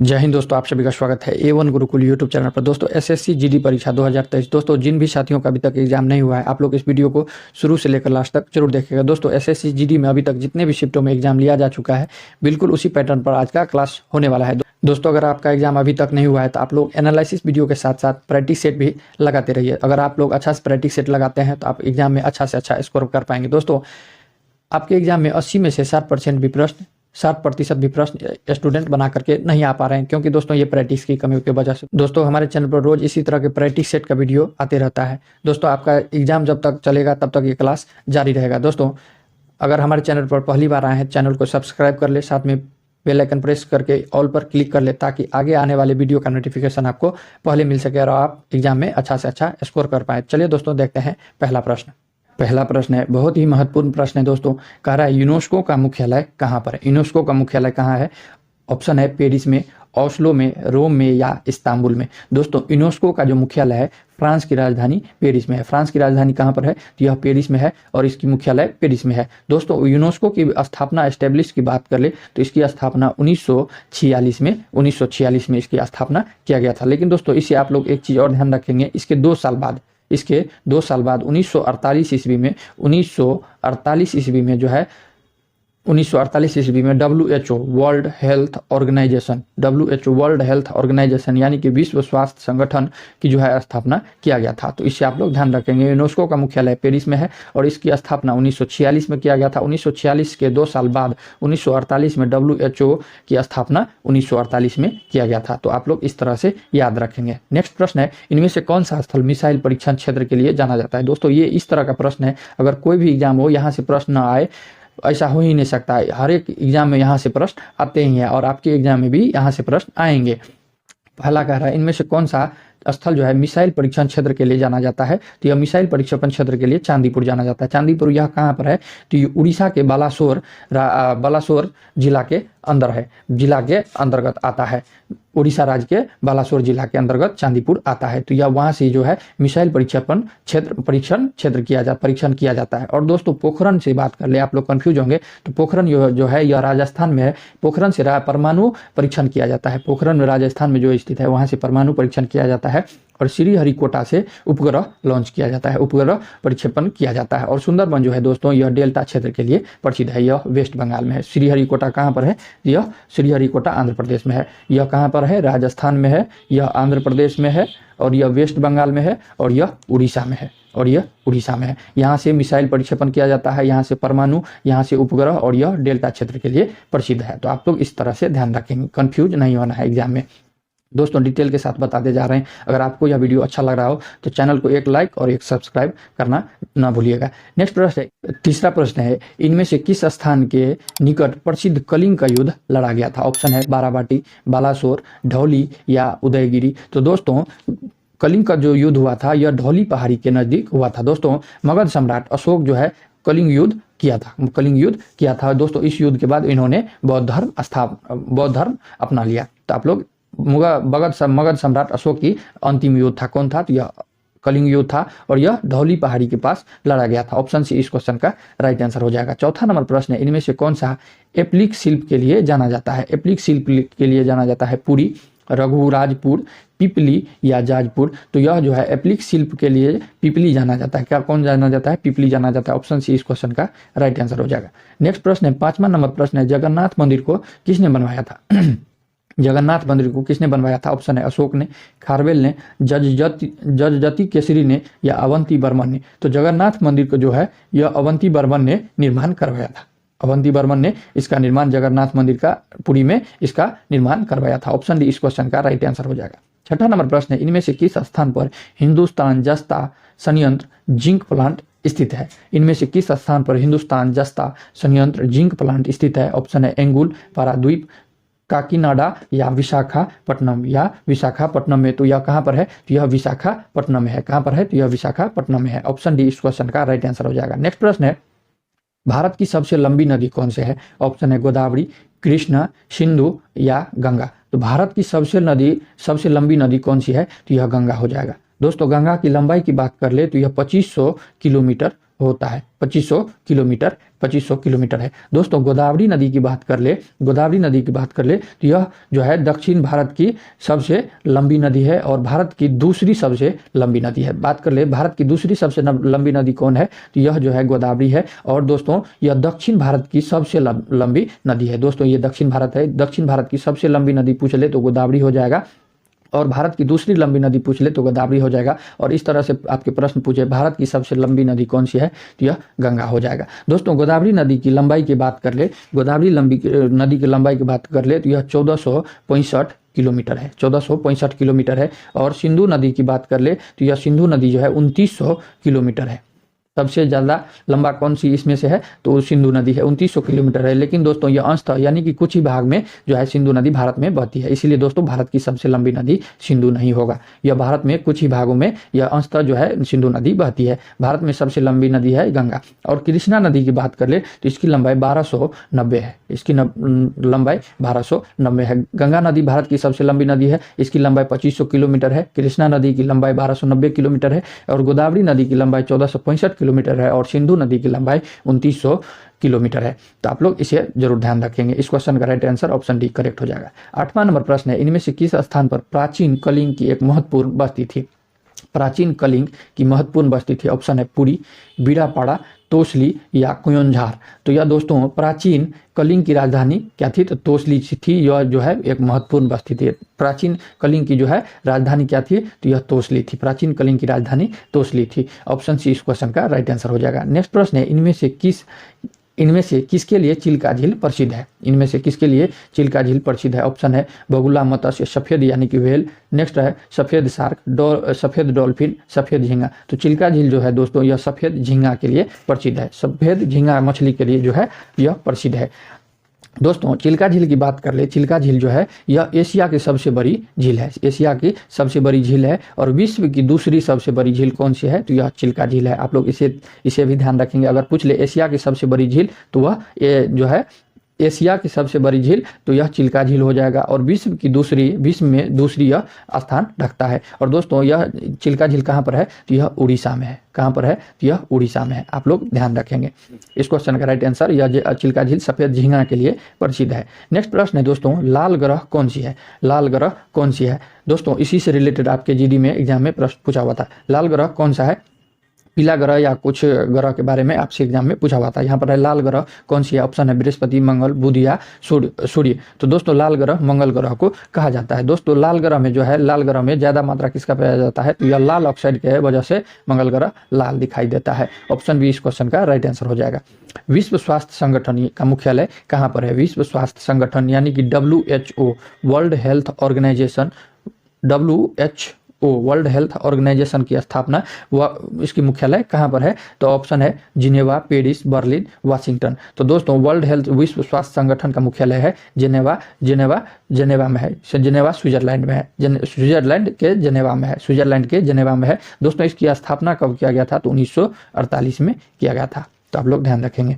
जय हिंद दोस्तों, आप सभी का स्वागत है A1 गुरुकुल यूट्यूब चैनल पर। दोस्तों एसएससी जीडी परीक्षा 2023। दोस्तों जिन भी साथियों का अभी तक एग्जाम नहीं हुआ है, आप लोग इस वीडियो को शुरू से लेकर लास्ट तक जरूर देखेगा। दोस्तों एसएससी जीडी में अभी तक जितने भी शिफ्टों में एग्जाम लिया जा चुका है, बिल्कुल उसी पैटर्न पर आज का क्लास होने वाला है। दोस्तों अगर आपका एग्जाम अभी तक नहीं हुआ है तो आप लोग एनालिसिस वीडियो के साथ साथ प्रैक्टिस सेट भी लगाते रहिए। अगर आप लोग अच्छा से प्रैक्टिस सेट लगाते हैं तो आप एग्जाम में अच्छा से अच्छा स्कोर कर पाएंगे। दोस्तों आपके एग्जाम में 80 में से 60% भी प्रश्न 60% भी प्रश्न स्टूडेंट बना करके नहीं आ पा रहे हैं, क्योंकि दोस्तों ये प्रैक्टिस की कमी की वजह से। दोस्तों हमारे चैनल पर रोज इसी तरह के प्रैक्टिस सेट का वीडियो आते रहता है। दोस्तों आपका एग्जाम जब तक चलेगा तब तक ये क्लास जारी रहेगा। दोस्तों अगर हमारे चैनल पर पहली बार आए हैं, चैनल को सब्सक्राइब कर ले, साथ में बेल आइकन प्रेस करके ऑल पर क्लिक कर ले, ताकि आगे आने वाले वीडियो का नोटिफिकेशन आपको पहले मिल सके और आप एग्जाम में अच्छा से अच्छा स्कोर कर पाए। चलिए दोस्तों देखते हैं पहला प्रश्न। पहला प्रश्न है, बहुत ही महत्वपूर्ण प्रश्न है दोस्तों। कह रहा है यूनेस्को का मुख्यालय कहाँ पर है। यूनेस्को का मुख्यालय कहाँ है? ऑप्शन है पेरिस में, ओस्लो में, रोम में या इस्तांबुल में। दोस्तों यूनेस्को का जो मुख्यालय है फ्रांस की राजधानी पेरिस में है। फ्रांस की राजधानी कहाँ पर है? तो यह पेरिस में है और इसकी मुख्यालय पेरिस में है। दोस्तों यूनेस्को की स्थापना एस्टेब्लिश की बात कर ले तो इसकी स्थापना 1946 में इसकी स्थापना किया गया था। लेकिन दोस्तों इसे आप लोग एक चीज़ और ध्यान रखेंगे, इसके 2 साल बाद 1948 ईस्वी में जो है 1948 ईस्वी में WHO वर्ल्ड हेल्थ ऑर्गेनाइजेशन यानी कि विश्व स्वास्थ्य संगठन की जो है स्थापना किया गया था। तो इससे आप लोग ध्यान रखेंगे, यूनेस्को का मुख्यालय पेरिस में है और इसकी स्थापना 1946 में किया गया था। 1946 के 2 साल बाद 1948 में WHO की स्थापना 1948 में किया गया था। तो आप लोग इस तरह से याद रखेंगे। नेक्स्ट प्रश्न है, इनमें से कौन सा स्थल मिसाइल परीक्षण क्षेत्र के लिए जाना जाता है। दोस्तों ये इस तरह का प्रश्न है, अगर कोई भी एग्जाम हो यहाँ से प्रश्न न आए ऐसा हो ही नहीं सकता है। हर एक एग्जाम में यहाँ से प्रश्न आते ही हैं और आपके एग्जाम में भी यहाँ से प्रश्न आएंगे। पहला कह रहा है, इनमें से कौन सा स्थल जो है मिसाइल परीक्षण क्षेत्र के लिए जाना जाता है। तो यह मिसाइल परीक्षण क्षेत्र के लिए चांदीपुर जाना जाता है। चांदीपुर यह कहाँ पर है? तो ये उड़ीसा के बालासोर जिला के अंदर है, जिला के अंतर्गत आता है। उड़ीसा राज्य के बालासोर जिला के अंतर्गत चांदीपुर आता है। तो यह वहाँ से जो है मिसाइल परीक्षण परीक्षण किया जाता है। और दोस्तों पोखरण से बात कर ले, आप लोग कंफ्यूज होंगे, तो पोखरण जो है यह राजस्थान में है। पोखरण से परमाणु परीक्षण किया जाता है। पोखरण में राजस्थान में जो स्थित है वहाँ से परमाणु परीक्षण किया जाता है और श्रीहरिकोटा से उपग्रह लॉन्च किया जाता है, उपग्रह प्रक्षेपण किया जाता है। और सुंदरबन जो है दोस्तों यह डेल्टा क्षेत्र के लिए प्रसिद्ध है। यह वेस्ट बंगाल में है। श्रीहरिकोटा कहाँ पर है? यह श्रीहरिकोटा आंध्र प्रदेश में है। यह कहाँ पर है? राजस्थान में है, यह आंध्र प्रदेश में है और यह वेस्ट बंगाल में है और यह उड़ीसा में है यहाँ से मिसाइल प्रक्षेपण किया जाता है, यहाँ से परमाणु, यहाँ से उपग्रह और यह डेल्टा क्षेत्र के लिए प्रसिद्ध है। तो आप लोग इस तरह से ध्यान रखेंगे, कंफ्यूज नहीं होना है एग्जाम में। दोस्तों डिटेल के साथ बताते जा रहे हैं। अगर आपको यह वीडियो अच्छा लग रहा हो तो चैनल को एक लाइक और एक सब्सक्राइब करना ना भूलिएगा। नेक्स्ट प्रश्न है, तीसरा प्रश्न है, इनमें से किस स्थान के निकट प्रसिद्ध कलिंग का युद्ध लड़ा गया था। ऑप्शन है बाराबाटी, बालासोर, ढौली या उदयगिरी। तो दोस्तों कलिंग का जो युद्ध हुआ था यह ढौली पहाड़ी के नजदीक हुआ था। दोस्तों मगध सम्राट अशोक जो है कलिंग युद्ध किया था। दोस्तों इस युद्ध के बाद इन्होंने बौद्ध धर्म अपना लिया। तो आप लोग मगध सम्राट अशोक की अंतिम युद्ध था, कौन था? तो यह कलिंग युद्ध था और यह ढौली पहाड़ी के पास लड़ा गया था। ऑप्शन सी इस क्वेश्चन का राइट आंसर हो जाएगा। चौथा नंबर प्रश्न है, इनमें से कौन सा एप्लिक शिल्प के लिए जाना जाता है। एप्लिक शिल्प के लिए जाना जाता है पुरी, रघुराजपुर, पिपली या जाजपुर। तो यह जो है एप्लिक शिल्प के लिए पिपली जाना जाता है। क्या कौन जाना जाता है? पिपली जाना जाता है। ऑप्शन सी इस क्वेश्चन का राइट आंसर हो जाएगा। नेक्स्ट प्रश्न है, 5वां नंबर प्रश्न है, जगन्नाथ मंदिर को किसने बनवाया था। जगन्नाथ मंदिर को किसने बनवाया था? ऑप्शन है अशोक ने, खारवेल ने, जजजती केसरी ने या अवंती बर्मन ने। तो जगन्नाथ मंदिर को जो है यह अवंती बर्मन ने निर्माण करवाया था। अवंती बर्मन ने इसका निर्माण, जगन्नाथ मंदिर का पुरी में इसका निर्माण करवाया था। ऑप्शन डी इस क्वेश्चन का राइट आंसर हो जाएगा। छठा नंबर प्रश्न है, इनमें से किस स्थान पर हिंदुस्तान जस्ता संयंत्र जिंक प्लांट स्थित है। इनमें से किस स्थान पर हिंदुस्तान जस्ता संयंत्र जिंक प्लांट स्थित है। ऑप्शन है एंगुल, पाराद्वीप, काकीनाडा या विशाखापट्टनम में। तो यह कहाँ पर है? तो यह विशाखापट्टनम में है। कहाँ पर है? तो यह विशाखापट्टनम में है। ऑप्शन डी इस क्वेश्चन का राइट आंसर हो जाएगा। नेक्स्ट प्रश्न है, भारत की सबसे लंबी नदी कौन से है। ऑप्शन है गोदावरी, कृष्णा, सिंधु या गंगा। तो भारत की सबसे लंबी नदी कौन सी है। तो यह गंगा हो जाएगा। दोस्तों गंगा की लंबाई की बात कर ले तो यह 2500 किलोमीटर होता है। 2500 किलोमीटर है। दोस्तों गोदावरी नदी की बात कर ले तो यह जो है दक्षिण भारत की सबसे लंबी नदी है और भारत की दूसरी सबसे लंबी नदी है। बात कर ले भारत की दूसरी सबसे लंबी नदी कौन है, तो यह जो है गोदावरी है। और दोस्तों यह दक्षिण भारत की सबसे लंबी नदी है। दोस्तों ये दक्षिण भारत है, दक्षिण भारत की सबसे लंबी नदी पूछ ले तो गोदावरी हो जाएगा, और भारत की दूसरी लंबी नदी पूछ ले तो गोदावरी हो जाएगा। और इस तरह से आपके प्रश्न पूछे भारत की सबसे लंबी नदी कौन सी है, तो यह गंगा हो जाएगा। दोस्तों गोदावरी नदी की लंबाई की बात कर ले, गोदावरी नदी की लंबाई की बात कर ले तो यह 1465 किलोमीटर है, 1465 किलोमीटर है। और सिंधु नदी की बात कर ले तो यह सिंधु नदी जो है 2900 किलोमीटर है। सबसे ज़्यादा लंबा कौन सी इसमें से है, तो सिंधु नदी है, 2900 किलोमीटर है। लेकिन दोस्तों यह अंशतः यानी कि कुछ ही भाग में जो है सिंधु नदी भारत में बहती है, इसीलिए दोस्तों भारत की सबसे लंबी नदी सिंधु नहीं होगा। यह भारत में कुछ ही भागों में यह अंशतः जो है सिंधु नदी बहती है। भारत में सबसे लंबी नदी है गंगा। और कृष्णा नदी की बात कर ले तो इसकी लंबाई 1290 है, इसकी लंबाई 1290 है। गंगा नदी भारत की सबसे लंबी नदी है, इसकी लंबाई 2500 किलोमीटर है। कृष्णा नदी की लंबाई 1290 किलोमीटर है और गोदावरी नदी की लंबाई 1465 किलोमीटर है और सिंधु नदी की लंबाई 2900 किलोमीटर है। तो आप लोग इसे जरूर ध्यान रखेंगे। इस क्वेश्चन का right answer option D correct हो जाएगा। 8वां नंबर प्रश्न है, इनमें से किस स्थान पर प्राचीन कलिंग की एक महत्वपूर्ण बस्ती थी। प्राचीन कलिंग की महत्वपूर्ण बस्ती थी। ऑप्शन है पुरी, बीड़ापाड़ा, तोसली या कुयोंझार। तो यह दोस्तों प्राचीन कलिंग की राजधानी क्या थी, तो तोसली थी। यह जो है एक महत्वपूर्ण बस्ती थी। प्राचीन कलिंग की जो है राजधानी क्या थी, तो यह तोसली थी। प्राचीन कलिंग की राजधानी तोसली थी। ऑप्शन सी इस क्वेश्चन का राइट आंसर हो जाएगा। नेक्स्ट प्रश्न है, इनमें से किसके लिए चिल्का झील प्रसिद्ध है। इनमें से किसके लिए चिल्का झील प्रसिद्ध है। ऑप्शन है बगुला, मत्स्य, सफेद यानी कि व्हेल। नेक्स्ट है सफेद शार्क, सफेद डॉल्फिन, सफेद झींगा। तो चिल्का झील जो है दोस्तों यह सफेद झींगा के लिए प्रसिद्ध है। सफेद झींगा मछली के लिए जो है यह प्रसिद्ध है। दोस्तों चिल्का झील की बात कर ले, चिल्का झील जो है यह एशिया की सबसे बड़ी झील है। एशिया की सबसे बड़ी झील है। और विश्व की दूसरी सबसे बड़ी झील कौन सी है, तो यह चिल्का झील है। आप लोग इसे भी ध्यान रखेंगे। अगर पूछ ले एशिया की सबसे बड़ी झील तो वह जो है एशिया की सबसे बड़ी झील तो यह चिल्का झील हो जाएगा। और विश्व में दूसरी यह स्थान रखता है। और दोस्तों यह चिल्का झील कहाँ पर है, तो यह उड़ीसा में है। कहाँ पर है, तो यह उड़ीसा में है। आप लोग ध्यान रखेंगे। इस क्वेश्चन का राइट आंसर यह चिल्का झील सफेद झींगा के लिए प्रसिद्ध है। नेक्स्ट प्रश्न है दोस्तों, लाल ग्रह कौन सी है। लाल ग्रह कौन सी है दोस्तों, इसी से रिलेटेड आपके जीडी में एग्जाम में प्रश्न पूछा हुआ था। लाल ग्रह कौन सा है, पीला ग्रह या कुछ ग्रह के बारे में आपसे एग्जाम में पूछा हुआ था। यहाँ पर है लाल ग्रह कौन सी है। ऑप्शन है बृहस्पति, मंगल, बुध या सूर्य। तो दोस्तों लाल ग्रह मंगल ग्रह को कहा जाता है। दोस्तों लाल ग्रह में जो है, लाल ग्रह में ज्यादा मात्रा किसका पाया जाता है, तो यह लाल ऑक्साइड के वजह से मंगल ग्रह लाल दिखाई देता है। ऑप्शन बी इस क्वेश्चन का राइट आंसर हो जाएगा। विश्व स्वास्थ्य संगठन का मुख्यालय कहाँ पर है। विश्व स्वास्थ्य संगठन यानी कि WHO world health organisation, WHO world health organisation की स्थापना वह इसकी मुख्यालय कहाँ पर है, तो ऑप्शन है जिनेवा, पेरिस, बर्लिन, वाशिंगटन। तो दोस्तों विश्व स्वास्थ्य संगठन का मुख्यालय है जेनेवा में है। जेनेवा स्विट्जरलैंड में है। स्विट्जरलैंड के जेनेवा में है। दोस्तों इसकी स्थापना कब किया गया था, तो 1948 में किया गया था। तो आप लोग ध्यान रखेंगे।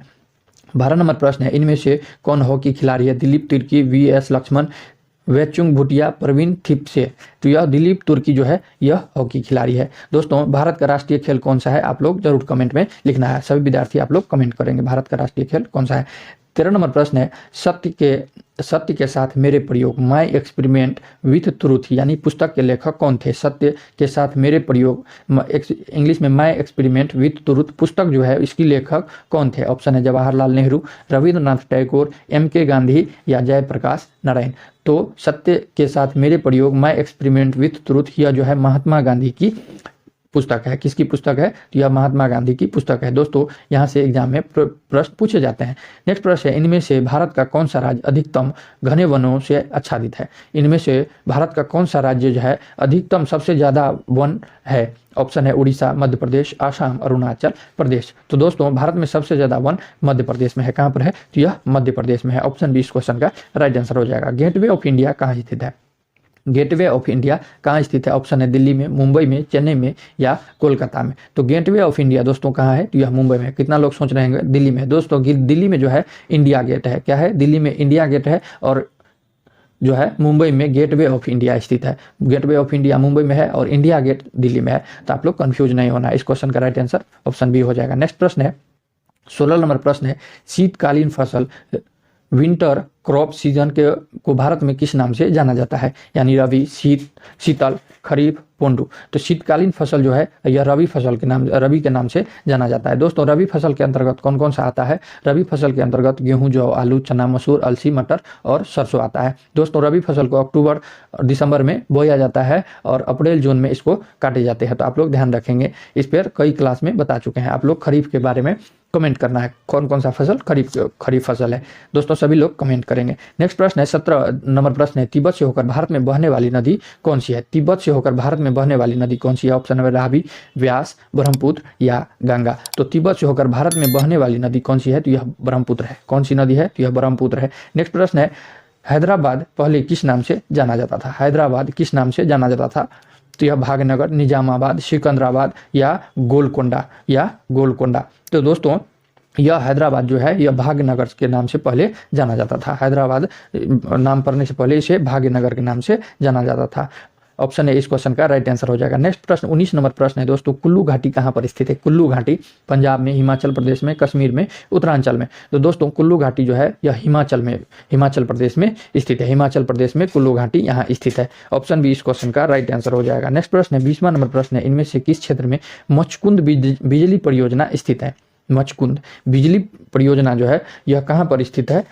12 नंबर प्रश्न है, इनमें से कौन हॉकी खिलाड़ी है। दिलीप तिर्की, VS लक्ष्मण, वेचुंग भुटिया, प्रवीण थिपसे। तो यह दिलीप तुर्की जो है यह हॉकी खिलाड़ी है। दोस्तों भारत का राष्ट्रीय खेल कौन सा है, आप लोग जरूर कमेंट में लिखना है। सभी विद्यार्थी आप लोग कमेंट करेंगे भारत का राष्ट्रीय खेल कौन सा है। 13 नंबर प्रश्न है, सत्य के साथ मेरे प्रयोग, माई एक्सपेरिमेंट विथ ट्रूथ यानी पुस्तक के लेखक कौन थे। सत्य के साथ मेरे प्रयोग, इंग्लिश में माई एक्सपेरिमेंट विथ ट्रूथ पुस्तक जो है इसकी लेखक कौन थे। ऑप्शन है जवाहरलाल नेहरू, रविंद्रनाथ टैगोर, MK गांधी या जयप्रकाश नारायण। तो सत्य के साथ मेरे प्रयोग, माई एक्सपेरिमेंट विथ ट्रूथ यह जो है महात्मा गांधी की पुस्तक है। किसकी पुस्तक है, तो यह महात्मा गांधी की पुस्तक है। दोस्तों यहाँ से एग्जाम में प्रश्न पूछे जाते हैं। नेक्स्ट प्रश्न है, इनमें से भारत का कौन सा राज्य अधिकतम घने वनों से आच्छादित है। इनमें से भारत का कौन सा राज्य जो है अधिकतम सबसे ज्यादा वन है। ऑप्शन है उड़ीसा, मध्य प्रदेश, आसाम, अरुणाचल प्रदेश। तो दोस्तों भारत में सबसे ज्यादा वन मध्य प्रदेश में है। कहाँ पर है, तो यह मध्य प्रदेश में है। ऑप्शन बी इस क्वेश्चन का राइट आंसर हो जाएगा। गेटवे ऑफ इंडिया कहाँ स्थित है। गेटवे ऑफ इंडिया कहाँ स्थित है। ऑप्शन है दिल्ली में, मुंबई में, चेन्नई में या कोलकाता में। तो गेटवे ऑफ इंडिया दोस्तों कहाँ है, तो यह मुंबई में। कितना लोग सोच रहे हैं दिल्ली में। दोस्तों दिल्ली में जो है इंडिया गेट है। क्या है, दिल्ली में इंडिया गेट है। और जो है मुंबई में गेटवे ऑफ इंडिया स्थित है। गेटवे ऑफ इंडिया मुंबई में है और इंडिया गेट दिल्ली में है। तो आप लोग कंफ्यूज नहीं होना, इस क्वेश्चन का राइट आंसर ऑप्शन बी हो जाएगा। नेक्स्ट प्रश्न है 16 नंबर प्रश्न है, शीतकालीन फसल विंटर क्रॉप सीजन के को भारत में किस नाम से जाना जाता है? यानी रबी, शीतल, खरीफ, पोंडू। तो शीतकालीन फसल जो है यह रबी के नाम से जाना जाता है। दोस्तों रबी फसल के अंतर्गत कौन कौन सा आता है? रबी फसल के अंतर्गत गेहूं, जौ, आलू, चना, मसूर, अलसी, मटर और सरसों आता है। दोस्तों रबी फसल को अक्टूबर और दिसंबर में बोया जाता है और अप्रैल जून में इसको काटे जाते हैं। तो आप लोग ध्यान रखेंगे, इस पर कई क्लास में बता चुके हैं। आप लोग खरीफ के बारे में कमेंट करना है, कौन कौन सा फसल खरीफ फसल है। दोस्तों सभी लोग कमेंट करेंगे। नेक्स्ट प्रश्न है 17 नंबर प्रश्न है, तिब्बत से होकर भारत में बहने वाली नदी कौन सी है? तिब्बत से होकर भारत में बहने वाली नदी कौन सी है? ऑप्शन है रावी, व्यास, ब्रह्मपुत्र या गंगा। तो तिब्बत से होकर भारत में बहने वाली नदी कौन सी है? तो यह ब्रह्मपुत्र है। कौन सी नदी है? तो यह ब्रह्मपुत्र है। नेक्स्ट प्रश्न है, हैदराबाद पहले किस नाम से जाना जाता था? हैदराबाद किस नाम से जाना जाता था? तो यह भागनगर, निजामाबाद, सिकंदराबाद या गोलकोंडा। तो दोस्तों यह हैदराबाद जो है यह भाग्यनगर के नाम से पहले जाना जाता था। हैदराबाद नाम पड़ने से पहले इसे भाग्यनगर के नाम से जाना जाता था। ऑप्शन है इस क्वेश्चन का राइट आंसर हो जाएगा। नेक्स्ट प्रश्न 19 नंबर प्रश्न है दोस्तों, कुल्लू घाटी कहाँ पर स्थित है? कुल्लू घाटी पंजाब में, हिमाचल प्रदेश में, कश्मीर में, उत्तरांचल में। तो दोस्तों कुल्लू घाटी जो है यह हिमाचल प्रदेश में स्थित है। हिमाचल प्रदेश में कुल्लू घाटी यहाँ स्थित है। ऑप्शन बी इस क्वेश्चन का राइट आंसर हो जाएगा। नेक्स्ट प्रश्न है 20वां नंबर प्रश्न है, इनमें से किस क्षेत्र में मचकुंद बिजली परियोजना स्थित है? मचकुंद बिजली परियोजना जो है यह कहाँ पर स्थित है?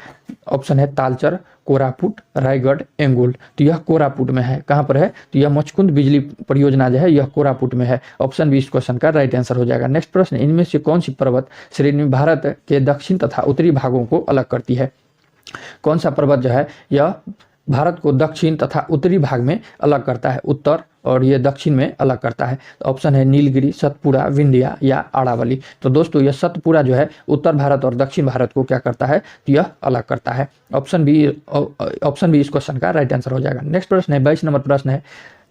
ऑप्शन है तालचर, कोरापुट, रायगढ़, एंगुल। तो यह कोरापुट में है। कहाँ पर है? तो यह मचकुंद बिजली परियोजना जो है यह कोरापुट में है। ऑप्शन बी इस क्वेश्चन का राइट आंसर हो जाएगा। नेक्स्ट प्रश्न, इनमें से कौन सी पर्वत श्रेणी भारत के दक्षिण तथा उत्तरी भागों को अलग करती है? कौन सा पर्वत जो है यह भारत को दक्षिण तथा उत्तरी भाग में अलग करता है? उत्तर और ये दक्षिण में अलग करता है। तो ऑप्शन है नीलगिरी, सतपुड़ा, विंध्या या अरावली। तो दोस्तों यह सतपुड़ा जो है उत्तर भारत और दक्षिण भारत को क्या करता है? तो यह अलग करता है। ऑप्शन बी इस क्वेश्चन का राइट आंसर हो जाएगा। नेक्स्ट प्रश्न है 22 नंबर प्रश्न है,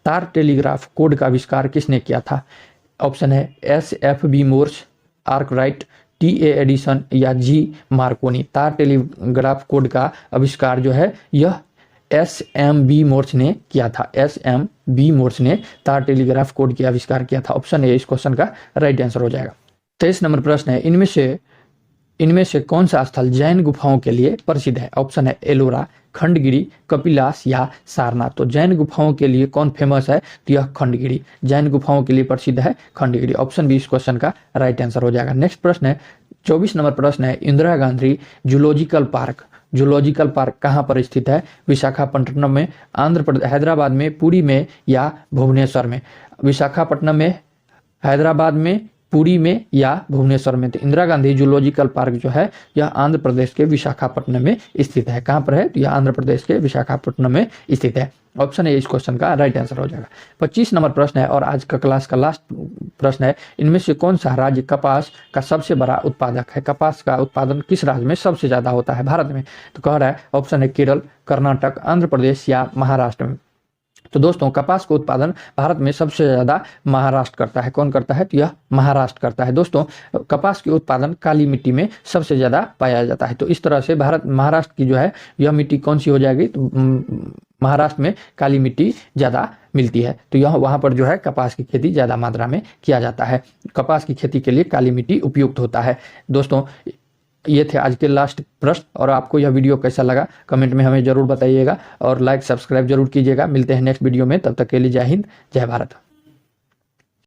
तार टेलीग्राफ कोड का आविष्कार किसने किया था? ऑप्शन है SFB Morse, Arkwright, TA Edison या G मार्कोनी। तार टेलीग्राफ कोड का आविष्कार जो है यह SMB मोर्स ने किया था। SMB मोर्स ने तार टेलीग्राफ कोड की आविष्कार किया था। ऑप्शन ए इस क्वेश्चन का राइट आंसर हो जाएगा। 23 नंबर प्रश्न है, इनमें से कौन सा स्थल जैन गुफाओं के लिए प्रसिद्ध है? ऑप्शन है एलोरा, खंडगिरी, कपिलास या सारनाथ। तो जैन गुफाओं के लिए कौन फेमस है? तो यह खंडगिरी। जैन गुफाओं के लिए प्रसिद्ध है खंडगिरी। ऑप्शन बी इस क्वेश्चन का राइट आंसर हो जाएगा। नेक्स्ट प्रश्न है 24 नंबर प्रश्न है, इंदिरा गांधी जूलॉजिकल पार्क कहाँ पर स्थित है? विशाखापट्टनम में, आंध्र प्रदेश, हैदराबाद में, पुरी में या भुवनेश्वर में? विशाखापट्टनम में, हैदराबाद में, पुरी में या भुवनेश्वर में? तो इंदिरा गांधी जूलॉजिकल पार्क जो है यह आंध्र प्रदेश के विशाखापट्टनम में स्थित है। कहाँ पर है? तो यह आंध्र प्रदेश के विशाखापट्टनम में स्थित है। ऑप्शन है इस क्वेश्चन का राइट आंसर हो जाएगा। 25 नंबर प्रश्न है और आज का क्लास का लास्ट प्रश्न है, इनमें से कौन सा राज्य कपास का सबसे बड़ा उत्पादक है? कपास का उत्पादन किस राज्य में सबसे ज्यादा होता है भारत में? तो कह रहा है ऑप्शन है केरल, कर्नाटक, आंध्र प्रदेश या महाराष्ट्र में। तो दोस्तों कपास का उत्पादन भारत में सबसे ज्यादा महाराष्ट्र करता है। कौन करता है? तो यह महाराष्ट्र करता है। दोस्तों कपास के उत्पादन काली मिट्टी में सबसे ज्यादा पाया जाता है। तो इस तरह से महाराष्ट्र की जो है यह मिट्टी कौन सी हो जाएगी? तो महाराष्ट्र में काली मिट्टी ज्यादा मिलती है। तो यह वहां पर जो है कपास की खेती ज्यादा मात्रा में किया जाता है। कपास की खेती के लिए काली मिट्टी उपयुक्त होता है। दोस्तों ये थे आज के लास्ट प्रश्न और आपको यह वीडियो कैसा लगा कमेंट में हमें जरूर बताइएगा और लाइक सब्सक्राइब जरूर कीजिएगा। मिलते हैं नेक्स्ट वीडियो में, तब तक के लिए जय हिंद, जय भारत।